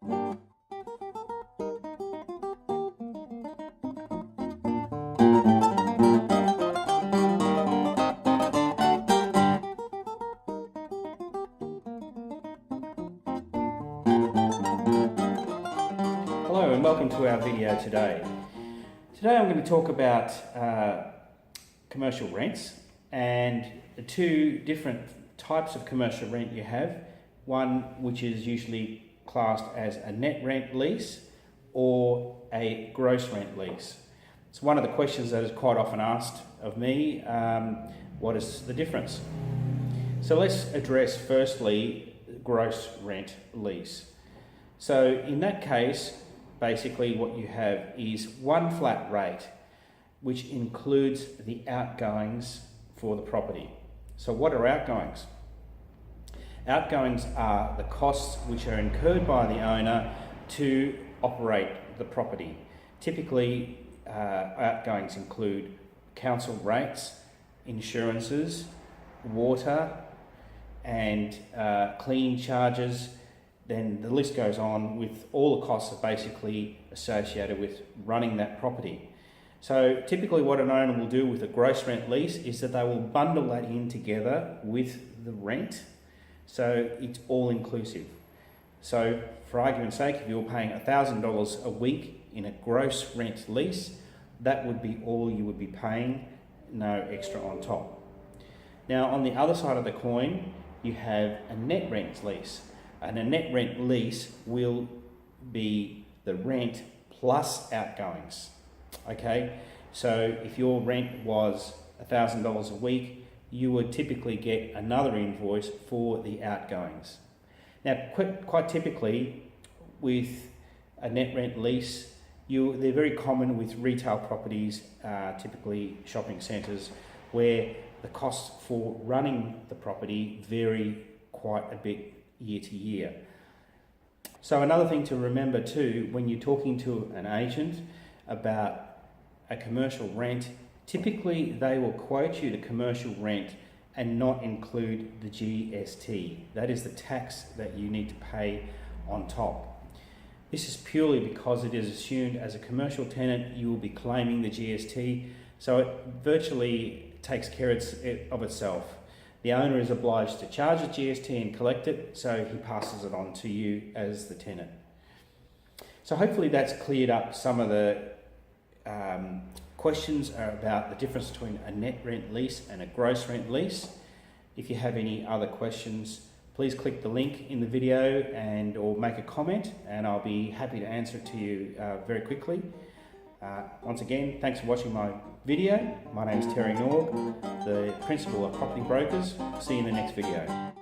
Hello and welcome to our video today. Today I'm going to talk about commercial rents and the two different types of commercial rent you have. One which is usually classed as a net rent lease or a gross rent lease. It's one of the questions that is quite often asked of me, what is the difference? So let's address firstly gross rent lease. So in that case, basically what you have is one flat rate which includes the outgoings for the property. So what are outgoings? Outgoings are the costs which are incurred by the owner to operate the property. Typically, outgoings include council rates, insurances, water, and cleaning charges. Then the list goes on with all the costs that are basically associated with running that property. So typically what an owner will do with a gross rent lease is that they will bundle that in together with the rent, so it's all inclusive. So for argument's sake, if you're paying $1,000 a week in a gross rent lease, that would be all you would be paying, no extra on top. Now on the other side of the coin, you have a net rent lease. And a net rent lease will be the rent plus outgoings. Okay, so if your rent was $1,000 a week, you would typically get another invoice for the outgoings. Now, quite typically with a net rent lease, they're very common with retail properties, typically shopping centres, where the costs for running the property vary quite a bit year to year. So another thing to remember too, when you're talking to an agent about a commercial rent, typically they will quote you the commercial rent and not include the GST. That is the tax that you need to pay on top. This is purely because it is assumed as a commercial tenant you will be claiming the GST, so it virtually takes care of itself. The owner is obliged to charge the GST and collect it, so he passes it on to you as the tenant. So hopefully that's cleared up some of the questions about the difference between a net rent lease and a gross rent lease. If you have any other questions, please click the link in the video or make a comment, and I'll be happy to answer it to you very quickly. Once again, thanks for watching my video. My name is Terry Norg, the Principal of Property Brokers. See you in the next video.